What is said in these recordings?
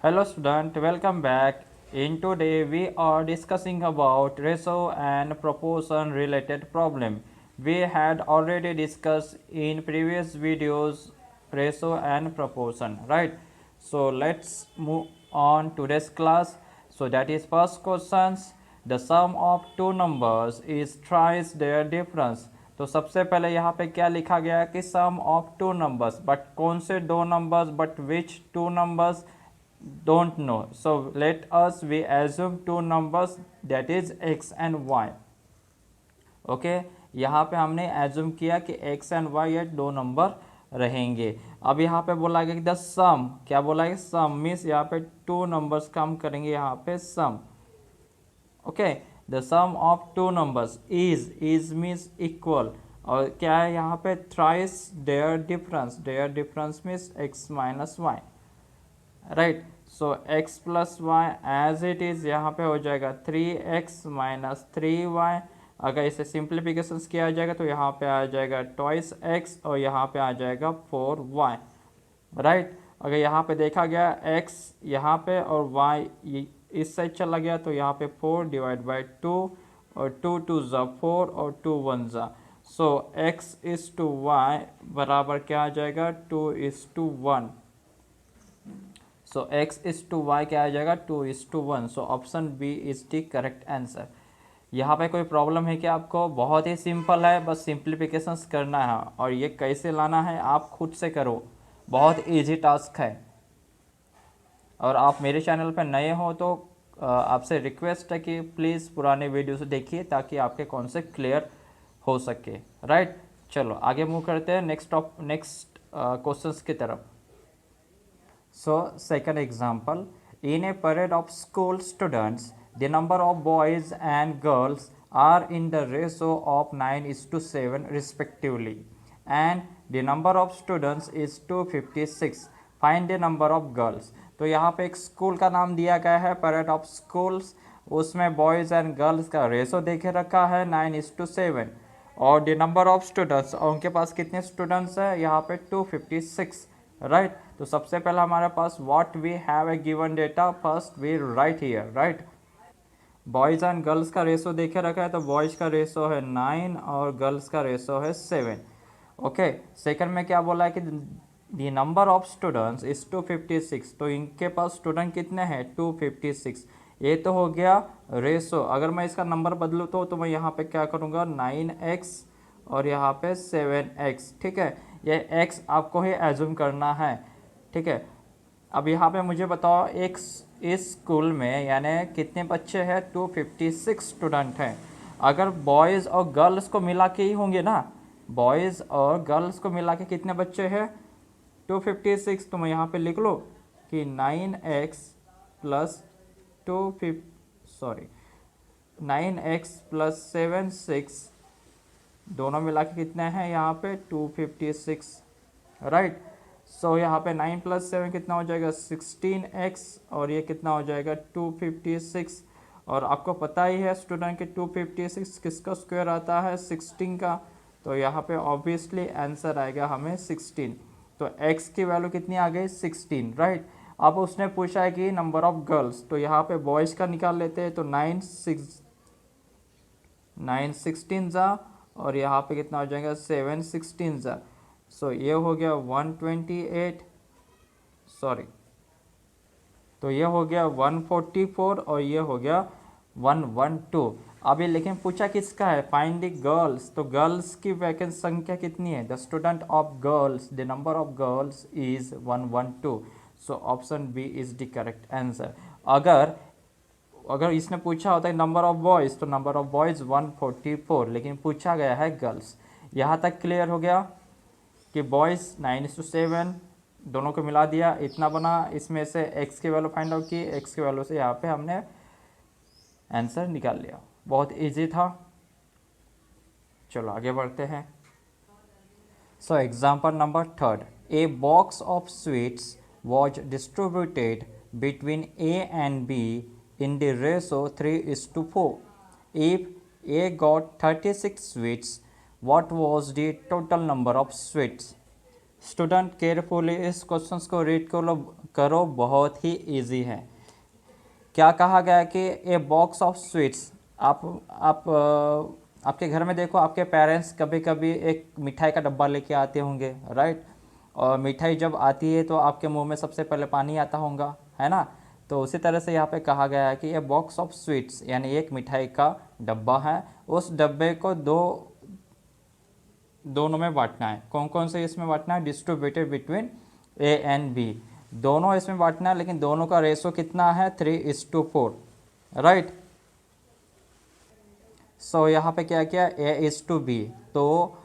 Hello student, welcome back. In today we are discussing about ratio and proportion related problem. We had already discussed in previous videos ratio and proportion, right? So let's move on to this class. So that is first questions. The sum of two numbers is thrice their difference. तो सबसे पहले यहाँ पे क्या लिखा गया है कि सम ऑफ टू नंबर्स, बट कौन से दो numbers, but which two numbers don't know. So let us we assume two numbers, that is x and y. Okay यहाँ पे हमने एज्यूम किया कि x एंड y ये दो नंबर रहेंगे. अब यहाँ पे बोला गया कि द सम, क्या बोला है, सम मीन्स यहाँ पे टू नंबर्स का हम करेंगे यहाँ पे sum. Okay the sum of two numbers is means equal, और क्या है यहाँ पे thrice their difference means x minus y, right. So x plus y as it is यहाँ पे हो जाएगा 3x माइनस 3y. अगर इसे सिंप्लीफिकेशन किया जाएगा तो यहाँ पे आ जाएगा ट्वाइस x और यहाँ पे आ जाएगा 4y, राइट. अगर यहाँ पे देखा गया x यहाँ पे और y इस साइड चला गया तो यहाँ पे 4 डिवाइड बाई 2 और 2 टू ज़ा 4 और 2 1 ज़ा. So x is to y बराबर क्या आ जाएगा 2 is to 1. So x is to y क्या आ जाएगा 2 is to 1. So option B is the correct answer. यहाँ पे कोई प्रॉब्लम है क्या आपको? बहुत ही सिंपल है, बस सिंप्लीफिकेशंस करना है और ये कैसे लाना है आप खुद से करो, बहुत इजी टास्क है. और आप मेरे चैनल पर नए हो तो आपसे रिक्वेस्ट है कि प्लीज़ पुराने वीडियोस देखिए ताकि आपके कॉन्सेप्ट क्लियर हो सके, राइट. चलो आगे मूव करते हैं नेक्स्ट क्वेश्चंस की तरफ. So second example, in a parade of school students, the number of boys and girls are in the ratio of 9:7 respectively, and the number of students is 256. Find the number of girls. तो यहाँ पे एक school का नाम दिया गया है parade of schools, उसमें बॉयज़ एंड गर्ल्स का रेशो देखे रखा है 9:7, और द नंबर ऑफ स्टूडेंट्स, और उनके पास कितने स्टूडेंट्स हैं यहाँ पे 256, राइट. तो सबसे पहला हमारे पास what we have a given data, first we write here, right. Boys and girls का रेशो देखे रखा है तो बॉयज़ का रेशो है 9 और गर्ल्स का रेशो है 7. ओके सेकंड में क्या बोला है कि the number of students is 256. तो इनके पास स्टूडेंट कितने हैं 256. ये तो हो गया रेशो. अगर मैं इसका नंबर बदलूँ तो मैं यहाँ पे क्या करूँगा 9x और यहाँ पे 7x, ठीक है. ये x आपको ही एज्यूम करना है, ठीक है. अब यहाँ पे मुझे बताओ एक इस स्कूल में यानी कितने बच्चे हैं 256 स्टूडेंट हैं. अगर बॉयज़ और गर्ल्स को मिला के ही होंगे ना, बॉयज़ और गर्ल्स को मिला के कितने बच्चे हैं 256. तो मैं यहाँ पे लिख लो कि 9x प्लस 9x प्लस 7 दोनों मिला के कितने हैं यहाँ पे 256, राइट. सो यहाँ पे 9 प्लस 7 कितना हो जाएगा 16x और ये कितना हो जाएगा 256. और आपको पता ही है स्टूडेंट के 256 किसका स्क्वायर आता है 16 का. तो यहाँ पे ऑब्वियसली आंसर आएगा हमें 16. तो x की वैल्यू कितनी आ गई 16, राइट. अब उसने पूछा है कि नंबर ऑफ गर्ल्स, तो यहाँ पे बॉयज़ का निकाल लेते हैं. तो 9 16 ज़ा और यहाँ पे कितना हो जाएगा 7 16 ज़ा. सो ये हो गया 128, सॉरी, तो ये हो गया 144 और ये हो गया 112. अभी लेकिन पूछा किसका है फाइंड द गर्ल्स. तो गर्ल्स की वैकेंट संख्या कितनी है, the student of girls, the number of girls is 112. So option B is the correct answer. अगर इसने पूछा होता है नंबर ऑफ बॉयज़ तो नंबर ऑफ बॉयज़ 144, लेकिन पूछा गया है गर्ल्स. यहाँ तक क्लियर हो गया कि बॉयज़ 9:7 दोनों को मिला दिया, इतना बना. इसमें से x की वैल्यू फाइंड आउट की, x की वैल्यू से यहाँ पे हमने आंसर निकाल लिया. बहुत इजी था. चलो आगे बढ़ते हैं. So example number third, a box of sweets was distributed between A and B in the ratio 3:4. If A got 36 sweets, what was the total number of sweets? Student carefully इस questions को read करो, बहुत ही easy है। क्या कहा गया कि a box of sweets, आपके घर में देखो, आपके पेरेंट्स कभी कभी एक मिठाई का डब्बा लेके आते होंगे, राइट। और मिठाई जब आती है तो आपके मुंह में सबसे पहले पानी आता होगा, है ना। तो उसी तरह से यहाँ पे कहा गया है कि ये बॉक्स ऑफ स्वीट्स यानी एक मिठाई का डब्बा है, उस डब्बे को दोनों में बांटना है। कौन कौन से इसमें बांटना है? Distributed between A and B, दोनों इसमें बांटना है, लेकिन दोनों का रेशो कितना है? 3:4, राइट। सो यहाँ पे क्या किया? A:B, तो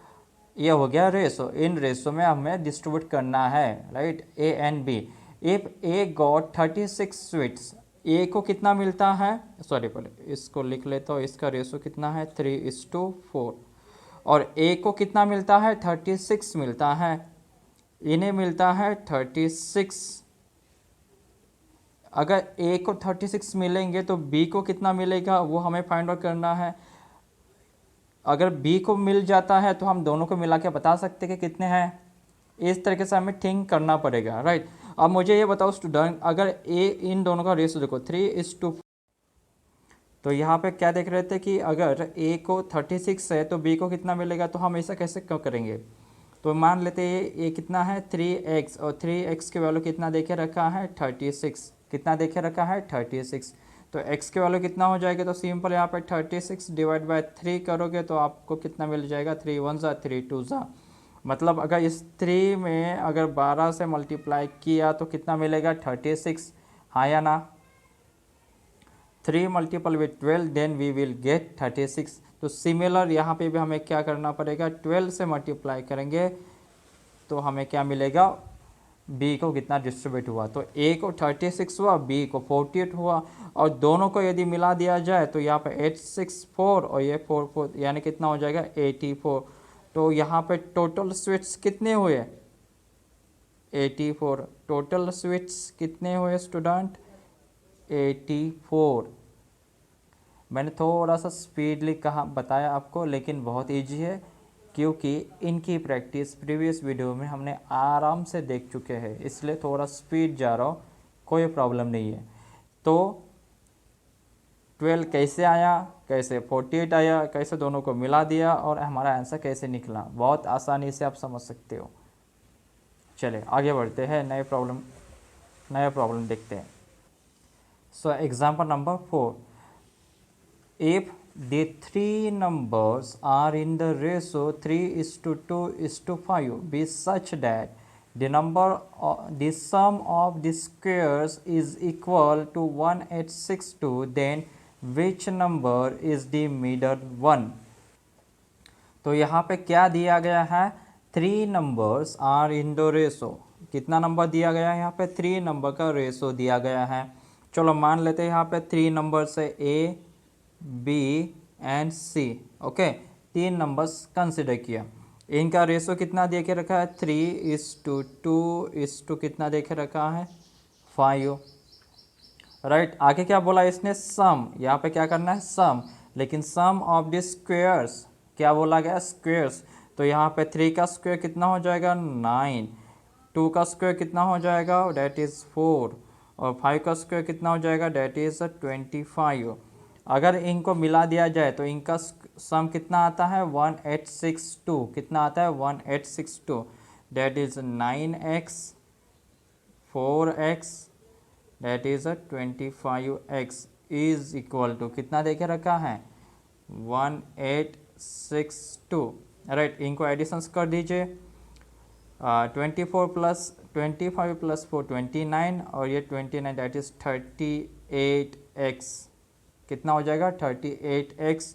ये हो गया रेशो। इन रेशो में हमें डिस्ट्रीब्यूट करना है, right, A and B. If A got 36 sweets, A को कितना मिलता है? सॉरी, पहले इसको लिख लेता हूँ, इसका रेशो कितना है? 3:4। और ए को कितना मिलता है? 36 मिलता है, इन्हें मिलता है 36। अगर ए को 36 मिलेंगे तो बी को कितना मिलेगा वो हमें फाइंड आउट करना है। अगर बी को मिल जाता है तो हम दोनों को मिला के बता सकते हैं कि कितने हैं। इस तरीके से हमें थिंक करना पड़ेगा, राइट। अब मुझे ये बताओ स्टूडेंट, अगर ए, इन दोनों का रेशो देखो 3:4, तो यहाँ पे क्या देख रहे थे कि अगर ए को 36 है तो बी को कितना मिलेगा, तो हम ऐसा कैसे क्यों करेंगे? तो मान लेते हैं ये कितना है? 3x, और 3x की वैल्यू कितना देखे रखा है? 36। कितना देखे रखा है? 36। तो x की वैल्यू कितना हो जाएगा? तो सिंपल यहाँ पे 36 डिवाइड बाय 3 करोगे तो आपको कितना मिल जाएगा? 3 1 ज़ा 3 2 ज़ा, मतलब अगर इस 3 में अगर 12 से मल्टीप्लाई किया तो कितना मिलेगा? 36, हाँ या ना? 3 multiple with 12 then we will get 36। तो सिमिलर यहाँ पे भी हमें क्या करना पड़ेगा? 12 से मल्टीप्लाई करेंगे तो हमें क्या मिलेगा? बी को कितना डिस्ट्रीब्यूट हुआ, तो ए को 36 हुआ, बी को 48 हुआ, और दोनों को यदि मिला दिया जाए तो यहाँ पे 864 और ये 44, यानी कितना हो जाएगा? 84। तो यहाँ पे टोटल स्वीट्स कितने हुए? 84। टोटल स्वीट्स कितने हुए स्टूडेंट? 84। मैंने थोड़ा सा स्पीडली कहा बताया आपको, लेकिन बहुत इजी है क्योंकि इनकी प्रैक्टिस प्रीवियस वीडियो में हमने आराम से देख चुके हैं, इसलिए थोड़ा स्पीड जा रहा हूँ, कोई प्रॉब्लम नहीं है। तो 12 कैसे आया, कैसे 48 आया, कैसे दोनों को मिला दिया और हमारा आंसर कैसे निकला, बहुत आसानी से आप समझ सकते हो। चले आगे बढ़ते हैं, नए प्रॉब्लम देखते हैं। So example number 4, if the three numbers are in the ratio 3:2:5 be such that the sum of the squares is equal to 1862, then which number is the middle one? तो यहाँ पे क्या दिया गया है? 3 numbers are in the ratio. कितना number दिया गया है? यहाँ पे 3 नंबर का रेशो दिया गया है। चलो मान लेते हैं यहाँ पे 3 नंबर्स है, A B and C, okay. 3 numbers consider किया, इनका रेशो कितना दे के रखा है? 3:2 कितना दे के रखा है? 5, राइट। आगे क्या बोला इसने? सम। यहाँ पे क्या करना है? सम। लेकिन सम ऑफ द स्क्वेयर्स, क्या बोला गया? स्क्वेयर्स। तो यहाँ पे 3 का स्क्वायर कितना हो जाएगा? 9। 2 का स्क्वायर कितना हो जाएगा? That is 4। और 5 का स्क्वायर कितना हो जाएगा? That is 25। अगर इनको मिला दिया जाए तो इनका सम कितना आता है? 1862। कितना आता है? 1862। That is 9x 4x that is 25x is equal to कितना देखे रखा है? 1862, राइट। इनको एडिशंस कर दीजिए। 24 प्लस 25 प्लस 4 29, और ये 29 डेट इज़ 38x। कितना हो जाएगा? 38x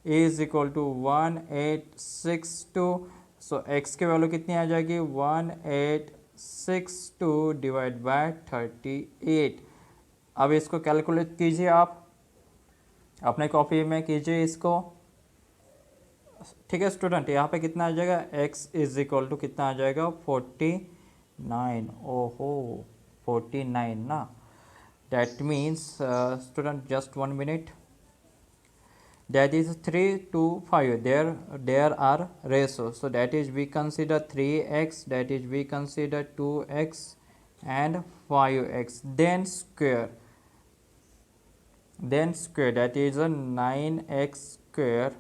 is equal to 1862। So x की वैल्यू कितनी आ जाएगी? 1862 डिवाइड बाय 38। अब इसको कैलकुलेट कीजिए, आप अपने कॉपी में कीजिए इसको, ठीक है स्टूडेंट। यहाँ पे कितना आ जाएगा? x इज इक्वल टू कितना आ जाएगा? 49। ओहो 49 ना, that means student just 1 minute, that is 3 to 5, there are ratios, so that is we consider 3x, that is we consider 2x and 5x, then square that is a 9x square,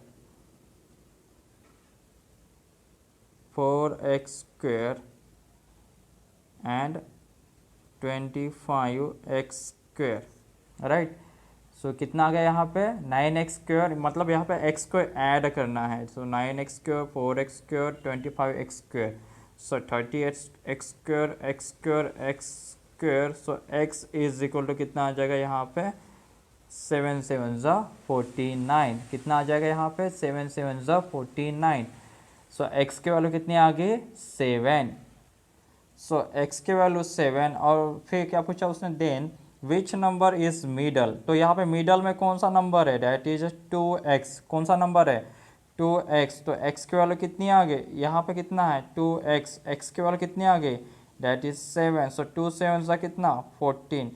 4x square and 25x square, right. So कितना आ गया यहाँ पे 9x square, मतलब यहाँ पे x को add करना है, so 9x square, 4x square, 25x square, so 30x square, x square, x square, so x is equal to कितना आ जाएगा यहाँ पे 7 7 ज़ा 49, कितना आ जाएगा यहाँ पे 7 7 ज़ा 49, सो x के वैल्यू कितनी आ गई 7, सो x के वैल्यू 7, और फिर क्या पूछा उसने then which number is middle, तो यहाँ पे मिडल में कौन सा नंबर है, डैट इज 2x, कौन सा नंबर है 2x, तो x की वैल्यू कितनी आ गई यहाँ पे कितना है 2x, x की वैल्यू कितनी आ गई डैट इज 7, सो 2 7 सा कितना 14,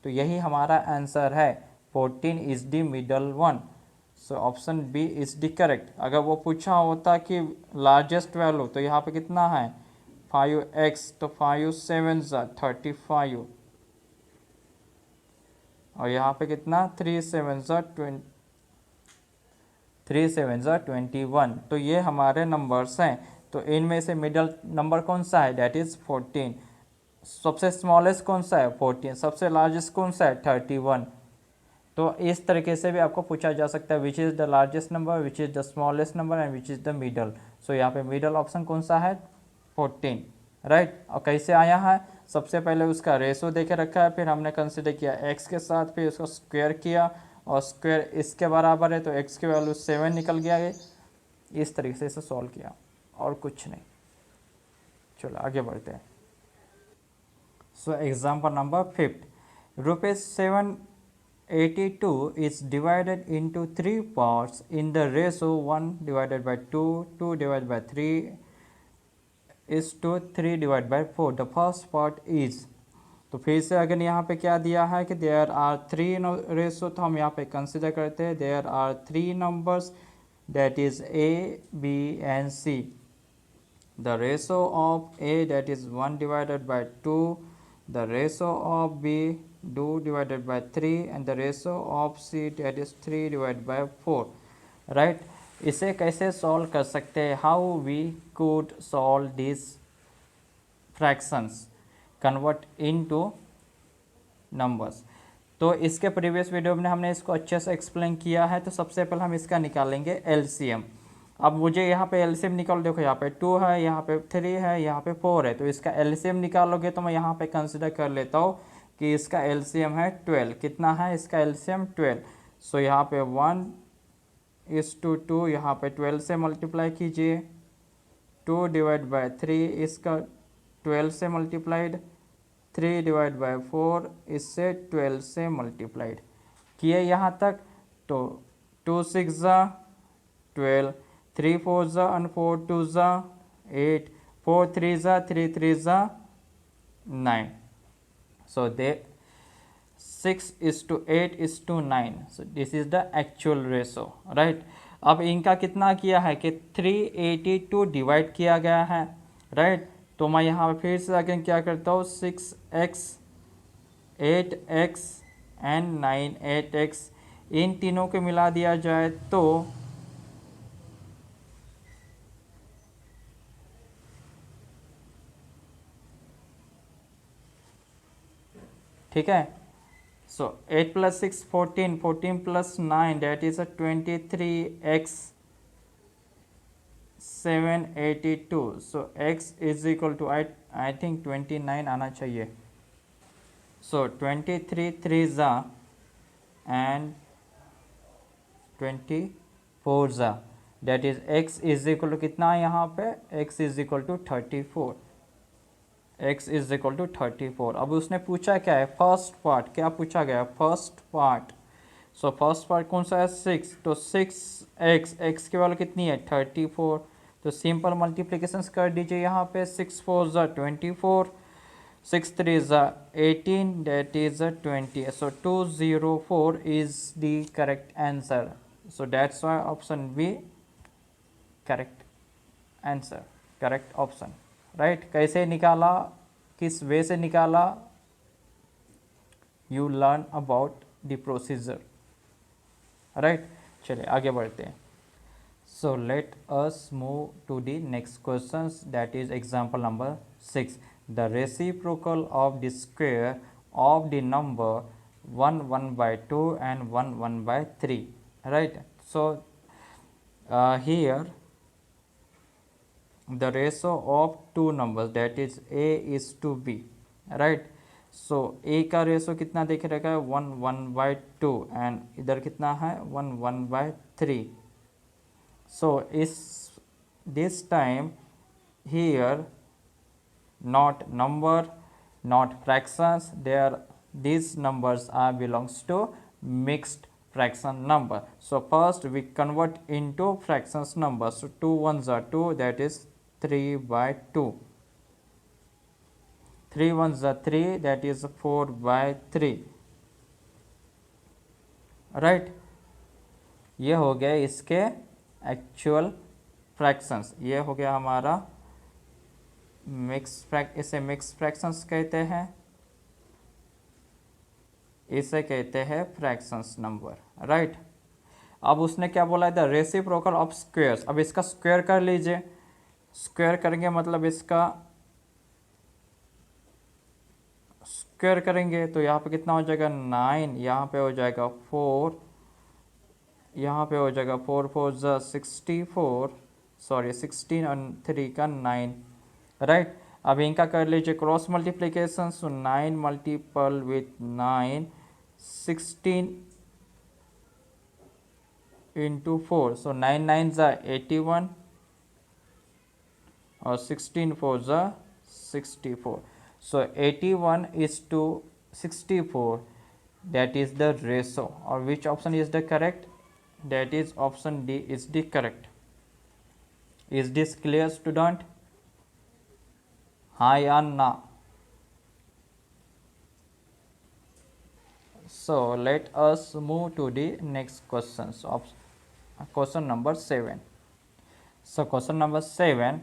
तो यही हमारा आंसर है 14 is the middle one, so option B is the correct. अगर वो पूछा होता कि लार्जेस्ट वैल्यू, तो यहाँ पे कितना है 5x, तो 5 7 सा 35, और यहाँ पे कितना 3 7 ज़ा 21, तो ये हमारे नंबर्स हैं। तो इनमें से मिडल नंबर कौन सा है डैट इज़ 14, सबसे स्मॉलेस्ट कौन सा है 14, सबसे लार्जेस्ट कौन सा है 31। तो इस तरीके से भी आपको पूछा जा सकता है which is the largest number, which is the smallest number and which is the middle. So यहाँ पे मिडल ऑप्शन कौन सा है 14, राइट। और कैसे आया है, सबसे पहले उसका रेशो देके रखा है, फिर हमने कंसिडर किया x के साथ, फिर उसको स्क्वायर किया और स्क्वायर इसके बराबर है, तो x की वैल्यू 7 निकल गया है, इस तरीके से इसे सॉल्व किया और कुछ नहीं। चलो आगे बढ़ते हैं। So example number 5, ₹782 is divided into 3 parts in the ratio 1/2, 2/3 is to 3/4, the first part is, तो फिर से अगर यहाँ पे क्या दिया है कि देयर आर 3 रेशो, तो हम यहाँ पे कंसिडर करते हैं there are 3 numbers that is a b and c, the ratio of a that is 1/2, the ratio of b 2/3 and the ratio of c that is 3/4, right. इसे कैसे solve कर सकते हैं, how we could solve this fractions convert into numbers. तो इसके previous video में हमने इसको अच्छे से एक्सप्लेन किया है। तो सबसे पहले हम इसका निकालेंगे एलसीएम। अब मुझे यहाँ पे एलसीएम निकाल, देखो यहाँ पे 2 है, यहाँ पे 3 है, यहाँ पे 4 है, तो इसका एलसीएम निकालोगे तो मैं यहाँ पे कंसिडर कर लेता हूँ कि इसका एलसीएम है 12, कितना है इसका एलसीएम 12, सो यहाँ पे 1:2, यहाँ पे 12 से मल्टीप्लाई कीजिए, 2/3 इसका 12 से मल्टीप्लाइड, 3/4 इससे 12 से मल्टीप्लाइड किए यहाँ तक, तो 2 6 ज़ा 12, 3 4 ज़ा and 4 2 ज़ा 8, 4 3 ज़ा 3 3 ज़ा 9, so they 6:8:9, so this is the actual ratio, right। अब इनका कितना किया है कि 382 डिवाइड किया गया है, राइट। तो मैं यहाँ पे फिर से अगेन क्या करता हूँ 6x 8x एंड 9 8x, इन तीनों को मिला दिया जाए तो ठीक है। So 8 + 6 14, 14 + 9 that is 23x 782, so x is equal to I think 29 आना चाहिए, सो 23 3 ज़ा एंड 24 ज़ा that is x is equal to कितना है यहाँ पे x is equal to 34, x is equal to 34। अब उसने पूछा क्या है फर्स्ट पार्ट, क्या पूछा गया first part, so first part कौन सा है 6, तो 6x, x की वैल्यू कितनी है 34, तो सिंपल मल्टीप्लिकेशंस कर दीजिए यहाँ पे 6 4 ज़ा 24, 6 3 ज़ा 18 that is 20, so 204 is the correct answer, So that's why option B correct answer, correct option, right. कैसे निकाला, किस वे से निकाला, you learn about the procedure, right. चलिए आगे बढ़ते हैं। So let us move to the next question, that is example number 6। The reciprocal of the square of the number 1 1/2 and 1 1/3, right? So here the ratio of two numbers, that is a is to b, right? So a का ratio कितना देख रखा है 1 1/2 and इधर कितना है 1 1/3। so is this time here not number, not fractions, there these numbers are belongs to mixed fraction number. So first we convert into fractions number. So 2 ones are 2, that is 3/2, 3 ones are 3, that is 4/3, right? ये हो गया इसके actual fractions, ये हो गया हमारा इसे mix fractions कहते हैं, इसे कहते हैं फ्रैक्शंस नंबर, राइट। अब उसने क्या बोला है, द रेसिप्रोकल ऑफ स्क्वायर्स। अब इसका स्क्वायर कर लीजिए, स्क्वायर करेंगे मतलब इसका स्क्वायर करेंगे तो यहाँ पे कितना हो जाएगा 9, यहाँ पे हो जाएगा 4, यहाँ पे हो जाएगा 4 4 ज़ा 64, सॉरी 16 और 3 का 9, राइट। अब इनका कर लीजिए cross multiplication. So 9 multiple with 9, 16 into 4, सो 9 9 ज़ा 81 और 16 4 ज़ा 64। So 81 is to 64, that is the ratio, or which option is the correct? That is option D is the correct. Is this clear, student? हाँ या ना? So let us move to the next question. So question number 7. So question number 7,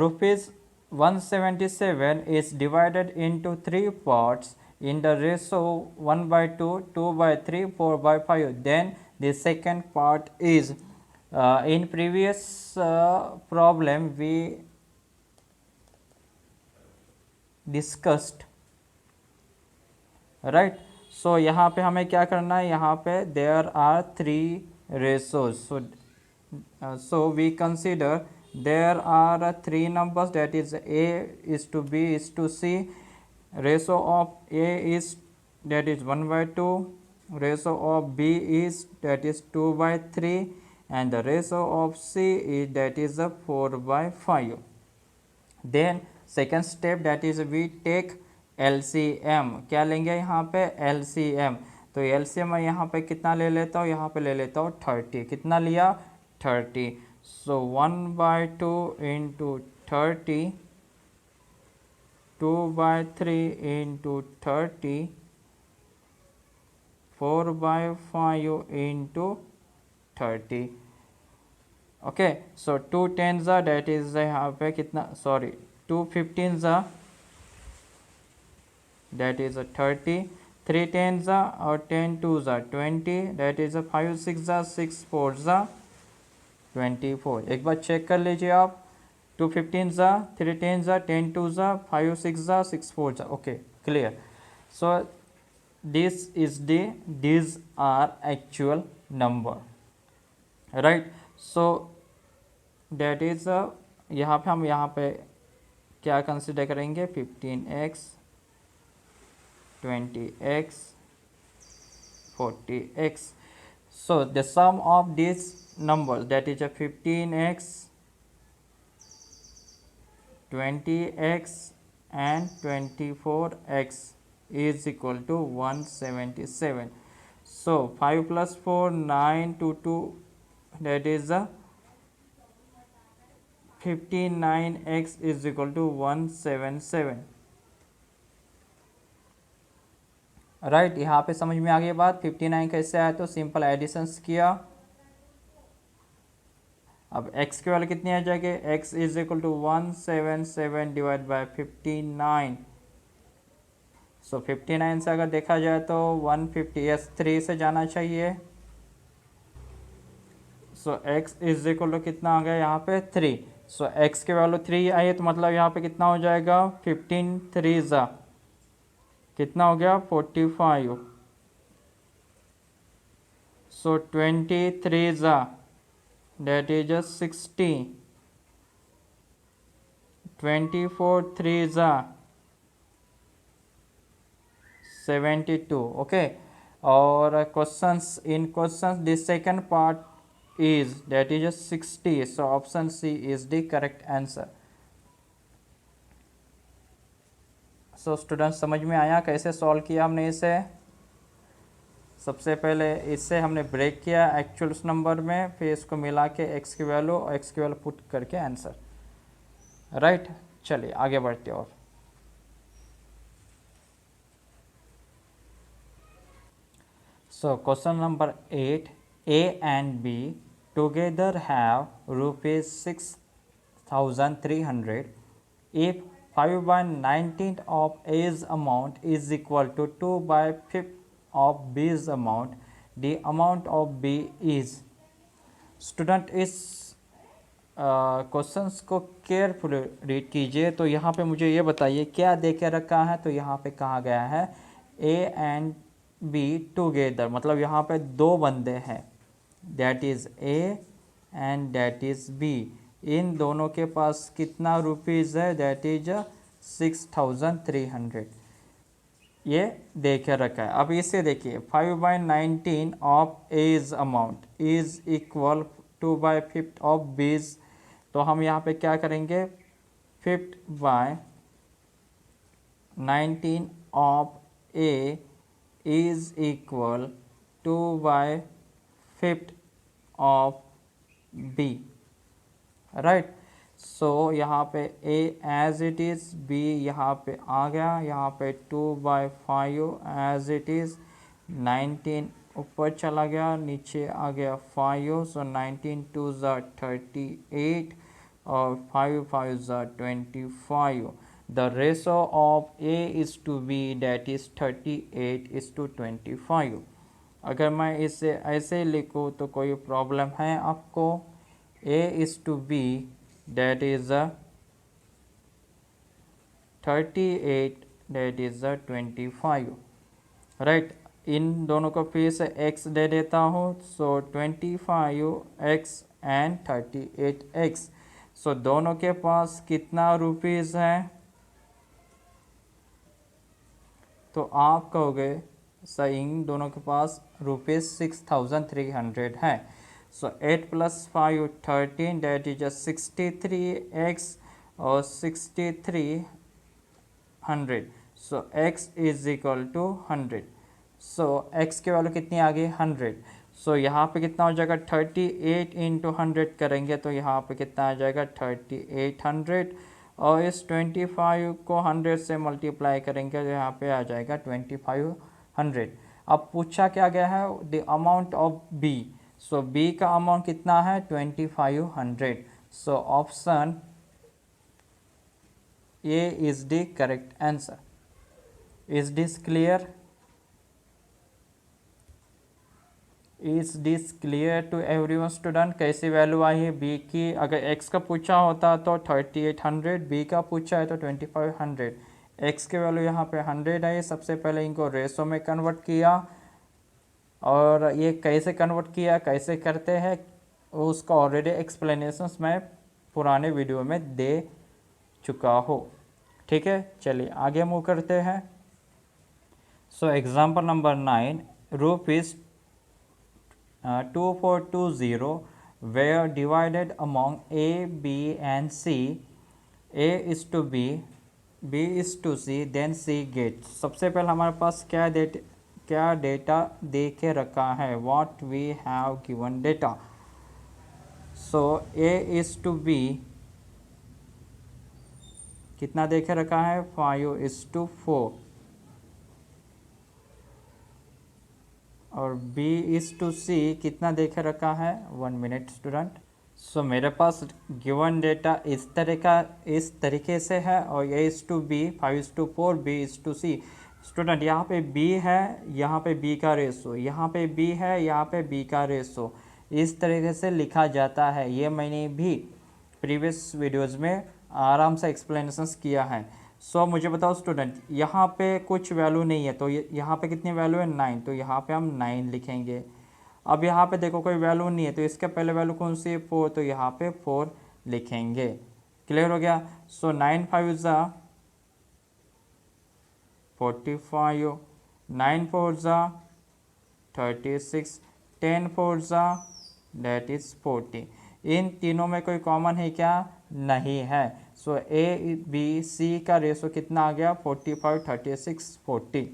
rupees 177 is divided into 3 parts in the ratio 1/2, 2/3, 4/5. Then the second part is, in previous problem we discussed, right? So यहाँ पे हमें क्या करना है, यहाँ पे there are 3 ratios. So we consider there are 3 numbers, that is a is to b is to c. Ratio of a is, that is 1/2, ratio of b is, that is 2/3, and the ratio of c is, that is 4/5. Then second step, that is we take LCM। क्या लेंगे यहाँ पे LCM? तो LCM मैं यहाँ पे कितना ले लेता हूँ, यहाँ पे ले लेता हूँ 30। कितना लिया 30। सो 1/2 इंटू 30, 2/3 इंटू 30, 4/5 इंटू 30। ओके, सो 2 10 ज़ा, डेट इज यहाँ पे कितना, सॉरी 2 15 ज़ा, डेट इज 30, 3 10 ज़ा और 10 2 ज़ा 20, डेट इज 5 6 ज़ा 6 4 ज़ा 24। एक बार चेक कर लीजिए आप, 2 15 ज़ा, 3 10 ज़ा, 10 2 ज़ा, 5 6 ज़ा 6 4 ज़ा। Okay, clear. So this is these are actual number, right. So that is, यहाँ पे हम यहाँ पे क्या कंसिडर करेंगे 15x, 20x, 40x. So the sum of these numbers, that is a 15x, 20x and 24x is equal to 177. So 5 plus 4 9 to 2, that is a 59x is equal to 177, right. यहाँ पे समझ में आ गई बात। 59 कैसे आया, तो सिंपल एडिशंस किया अब x की वैल्यू कितनी आ जाएगी, x is equal to 177 divide by 59। So 59 से अगर देखा जाए तो 150, यस 3 से जाना चाहिए। सो x इज इक्वल टू कितना आ गया यहाँ पे 3। सो x की वैल्यू 3 आई है तो मतलब यहाँ पे कितना हो जाएगा, 15 3 ज़ा कितना हो गया 45। सो 23 ज़ा that is just 60, 24 3 ज़ा 72। ओके, और questions in questions this second part is that is just 60। So option C is the correct answer. So student समझ में आया कैसे सॉल्व किया हमने इसे। सबसे पहले इससे हमने ब्रेक किया एक्चुअल नंबर में, फिर इसको मिला के एक्स की वैल्यू और एक्स की वैल्यू पुट करके आंसर। राइट, चलिए आगे बढ़ते और। So question number 8, A and be together have ₹6,300 if 5/19 of A's amount is equal to 2/5 of B's amount, the amount of B is। Student इस questions को carefully read कीजिए। तो यहाँ पे मुझे ये बताइए क्या दे के रखा है। तो यहाँ पे कहा गया है ए एंड बी टुगेदर, मतलब यहाँ पे दो बंदे हैं, that is A and that is B. इन दोनों के पास कितना रुपीज़ है, दैट इज 6,300, ये दे के रखा है। अब इसे देखिए 5/19 of A's amount is equal 2/5 of B's. तो हम यहाँ पे क्या करेंगे, 5/19 of A is equal 2/5 of B. Right, so यहाँ पे A as it is, B यहाँ पे आ गया, यहाँ पे 2/5 एज इट इज़, 19 ऊपर चला गया, नीचे आ गया 5। सो 19 2 ज़ा 38 और 5 5 ज़ा 25। The ratio of A is to B that is 38:25। अगर मैं इसे ऐसे लिखूँ तो कोई प्रॉब्लम है आपको। A is to B that is 38 that is 25। Right, इन दोनों को फिर से x दे देता हूँ। सो 25x एंड 38x। सो दोनों के पास कितना रुपीज़ है, तो आप कहोगे सर इन दोनों के पास ₹6,300 है। सो 8 + 5 13 डेट इज 63x और 6300। So x is equal to 100। So x की वैल्यू कितनी आ गई 100। सो यहाँ पे कितना हो जाएगा 38 × 100 करेंगे तो यहाँ पे कितना आ जाएगा 3800, और इस 25 को 100 से मल्टीप्लाई करेंगे तो यहाँ पे आ जाएगा 2500। अब पूछा क्या गया है, the amount of B. So B का अमाउंट कितना है 2500। So option A is the correct answer. Is this clear? Is this clear to everyone student? कैसी वैल्यू आई है बी की? अगर एक्स का पूछा होता तो 3800, बी का पूछा है तो 2500। एक्स की वैल्यू यहाँ पे 100 है। सबसे पहले इनको रेशो में कन्वर्ट किया, और ये कैसे कन्वर्ट किया, कैसे करते हैं, उसका ऑलरेडी एक्सप्लेनेशंस मैं पुराने वीडियो में दे चुका हूँ। ठीक है, चलिए आगे मूव करते हैं। So example number 9, ₹2420 were divided among A, B and C. A is to B, B is to C, then C gets। सबसे पहले हमारे पास क्या डेटा दे के रखा है, what we have given data। so A is to B कितना दे के रखा है 5:4, और B is to C कितना दे के रखा है 1 मिनट स्टूडेंट। सो मेरे पास गिवन डेटा इस तरीके से है और A:B 5:4 B:C। स्टूडेंट यहाँ पे B है, यहाँ पे B का रेशो, यहाँ पे B है, यहाँ पे B का रेशो, इस तरीके से लिखा जाता है। ये मैंने भी प्रीवियस वीडियोस में आराम से एक्सप्लेनेशंस किया है। सो मुझे बताओ स्टूडेंट, यहाँ पे कुछ वैल्यू नहीं है तो यहाँ पे कितनी वैल्यू है 9, तो यहाँ पे हम 9 लिखेंगे। अब यहाँ पे देखो कोई वैल्यू नहीं है तो इसके पहले वैल्यू कौन सी है 4, तो यहाँ पे 4 लिखेंगे। क्लियर हो गया। सो 9 5 ज़ा 45, 9 4 ज़ा 36, 10 4 ज़ा दैट इज 40। इन तीनों में कोई कॉमन है क्या? नहीं है। सो A:B:C का रेशो कितना आ गया? 45 36 40,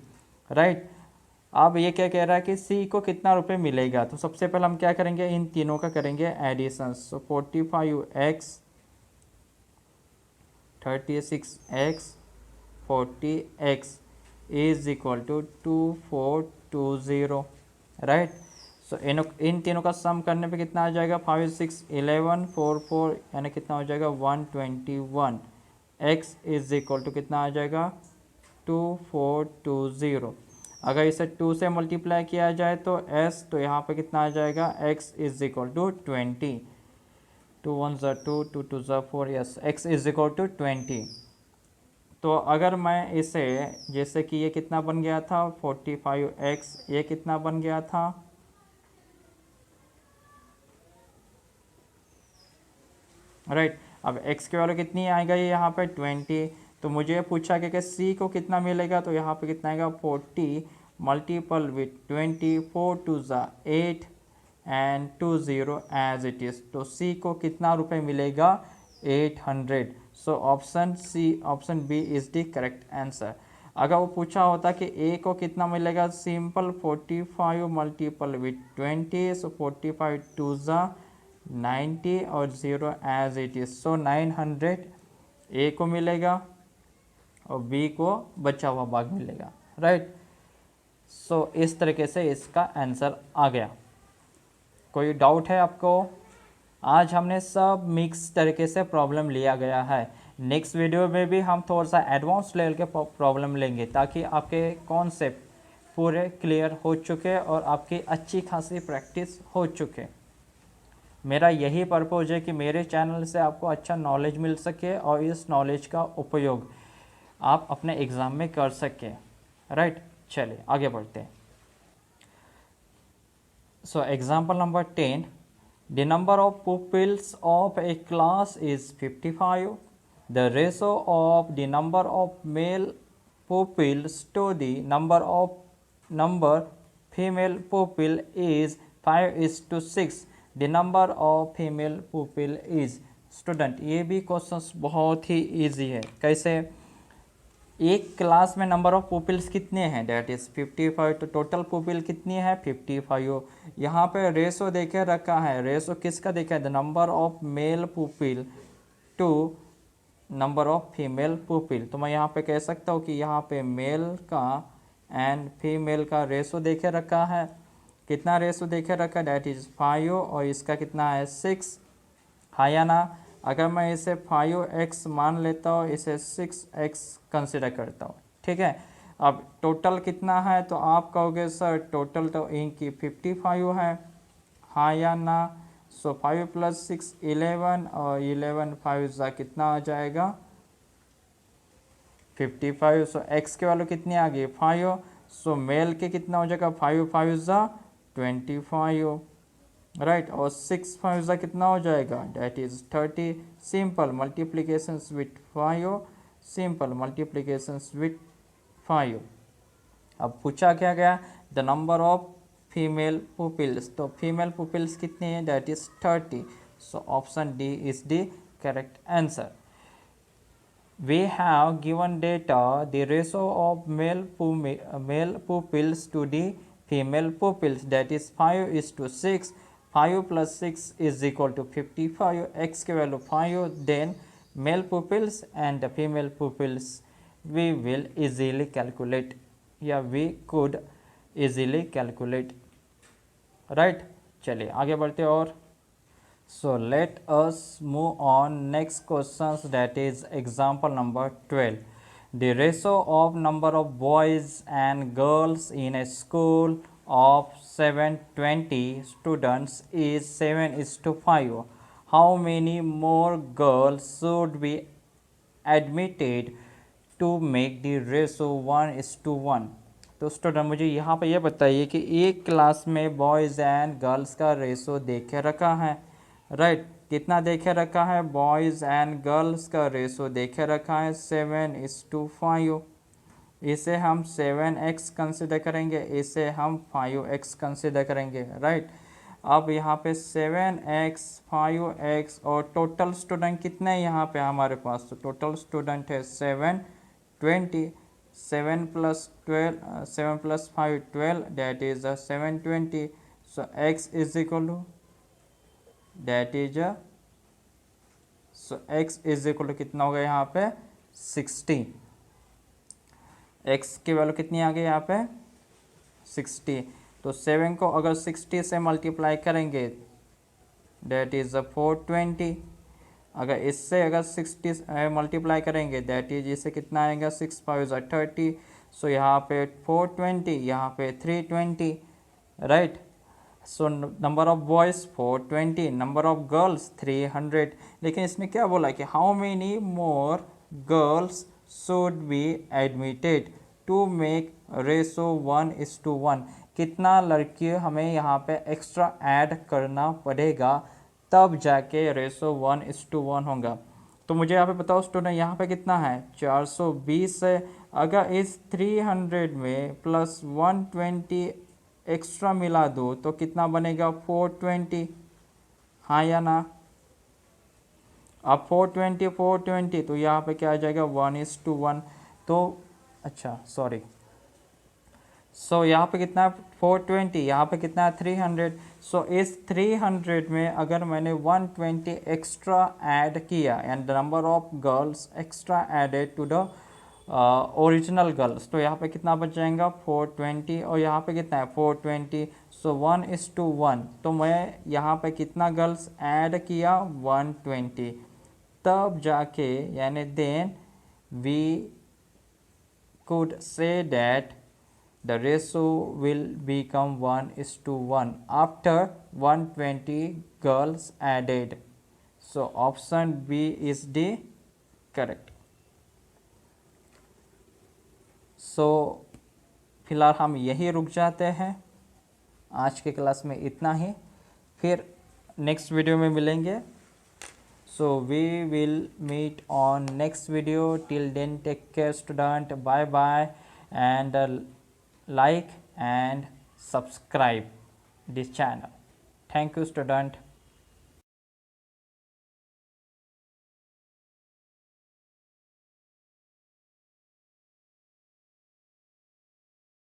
राइट। अब ये क्या कह रहा है कि C को कितना रुपए मिलेगा, तो सबसे पहले हम क्या करेंगे, इन तीनों का करेंगे addition. So 45x 36x 40x is equal to 2420, right. So इन तीनों का सम करने पे कितना आ जाएगा? 5 6 11 4 4 यानी कितना हो जाएगा 121। x इज इक्वल टू कितना आ जाएगा 2420। अगर इसे 2 से मल्टीप्लाई किया जाए तो s, तो यहाँ पे कितना आ जाएगा x इज इक्वल टू 20। 2 1 ज़ा 2 2 2 ज़ा 4, yes x is equal to 20। तो अगर मैं इसे, जैसे कि ये कितना बन गया था 45x, ये कितना बन गया था राइट। अब x की वैल्यू कितनी आएगा ये यहाँ पे 20। तो मुझे पूछा कि C को कितना मिलेगा, तो यहाँ पे कितना आएगा 40 मल्टीपल विथ 20, 4 2 ज़ा 8 एंड 2 0 एज इट इज़। तो C को कितना रुपए मिलेगा 800। So option C, option B is the correct answer. अगर वो पूछा होता कि A को कितना मिलेगा, सिंपल 45 मल्टीपल विथ 20, सो 45 2 ज़ा 90 और 0 as it is. So 900 A को मिलेगा और B को बचा हुआ भाग मिलेगा, राइट। सो इस तरीके से इसका आंसर आ गया। कोई डाउट है आपको? आज हमने सब मिक्स तरीके से प्रॉब्लम लिया गया है। नेक्स्ट वीडियो में भी हम थोड़ा सा एडवांस लेवल के प्रॉब्लम लेंगे ताकि आपके कॉन्सेप्ट पूरे क्लियर हो चुके और आपकी अच्छी खासी प्रैक्टिस हो चुके। मेरा यही पर्पज़ है कि मेरे चैनल से आपको अच्छा नॉलेज मिल सके और इस नॉलेज का उपयोग आप अपने एग्ज़ाम में कर सकें, राइट। चलिए आगे बढ़ते हैं। So example number 10, the number of pupils of a class is 55. The ratio of the number of male pupils to the number female pupil is 5:6. The number of female pupil is, student ये भी questions बहुत ही easy है। कैसे? एक class में number of pupils कितने हैं, that is 55। तो टोटल पुपिल कितनी है 55। यहाँ पे रेशो देखे रखा है, रेशो किसका देखा है, the number of male pupil to number of female pupil. तो मैं यहाँ पे कह सकता हूँ कि यहाँ पे मेल का एंड फीमेल का रेशो देखे रखा है। कितना रेशो देखे रखा है, डेट इज़ 5 और इसका कितना है 6, हाँ या ना। अगर मैं इसे 5x मान लेता हूँ, इसे 6x कंसिडर करता हूँ, ठीक है। अब टोटल कितना है, तो आप कहोगे सर टोटल तो इनकी 55 है, हाँ या ना। सो 5 + 6 11 और 11 5 ज़ा कितना आ जाएगा 55। सो x की वैल्यू कितनी आ गई 5। सो मेल के कितना हो जाएगा 5 5 ज़ा 25, राइट। और 6 5 ज़ा कितना हो जाएगा, that is 30। Simple multiplications with 5, simple multiplications with 5। अब पूछा क्या गया, the number of female pupils. तो फीमेल पुपिल्स कितनी है, that is 30। So option D is the correct answer. We have given data the ratio of male pupils to the female pupils, that is 5:6. 5 + 6 is equal to 55. X की value 5, then male pupils and the female pupils we will easily calculate, या we could easily calculate, right। चलिए आगे बढ़ते और So let us move on next questions, that is example number 12. The ratio of number of boys and girls in a school of 720 students is 7 is to 5. How many more girls should be admitted to make the ratio 1 is to 1? तो student मुझे यहाँ पर यह बताइए कि एक class में boys and girls का रेशो देखे रखा है, राइट कितना देखे रखा है? बॉयज़ एंड गर्ल्स का रेशो देखे रखा है 7:5। इसे हम 7x कंसिडर करेंगे, इसे हम 5x कंसिडर करेंगे, राइट। अब यहाँ पे 7x 5x और टोटल स्टूडेंट कितने यहाँ पे हमारे पास? तो टोटल स्टूडेंट है 720। 7 + 12 7 + 5 12, that is 720. So x is equal to, that is so x is equal to कितना हो गया यहाँ पे? 60। x की वैल्यू कितनी आ गई यहाँ पे? 60। तो 7 को अगर 60 से मल्टीप्लाई करेंगे दैट इज़ 420। अगर इससे अगर 60 मल्टीप्लाई करेंगे दैट इज इसे कितना आएगा? 6 5 30। सो यहाँ पे 420, यहाँ पे 320, right. So number of boys 420, number of girls 300। लेकिन इसमें क्या बोला कि how many more girls should be admitted to make ratio 1:1। कितना लड़कियाँ हमें यहाँ पे एक्स्ट्रा ऐड करना पड़ेगा तब जाके रेशो 1:1 होगा। तो मुझे यहाँ पे बताओ स्टूडेंट, यहाँ पे कितना है? 420 है। अगर इस 300 में प्लस 120 एक्स्ट्रा मिला दो तो कितना बनेगा? 420, हाँ या ना? अब 420 तो यहाँ पे क्या आ जाएगा? 1:1। तो अच्छा सॉरी, सो यहाँ पे कितना? 420, यहाँ पे कितना? 300। सो इस 300 में अगर मैंने 120 एक्स्ट्रा ऐड किया and the number of girls extra added to the original girls, तो यहाँ पे कितना बच जाएगा? 420। और यहाँ पे कितना है? 420। सो 1:1। तो मैं यहाँ पे कितना गर्ल्स ऐड किया? 120। तब जाके यानी then we could say that the ratio will become 1:1 after 120 girls added. So option B is the correct. So फिलहाल हम यही रुक जाते हैं, आज के क्लास में इतना ही, फिर नेक्स्ट वीडियो में मिलेंगे। So we will meet on next video. Till then, take care student. Bye bye, and like and subscribe this channel. Thank you student.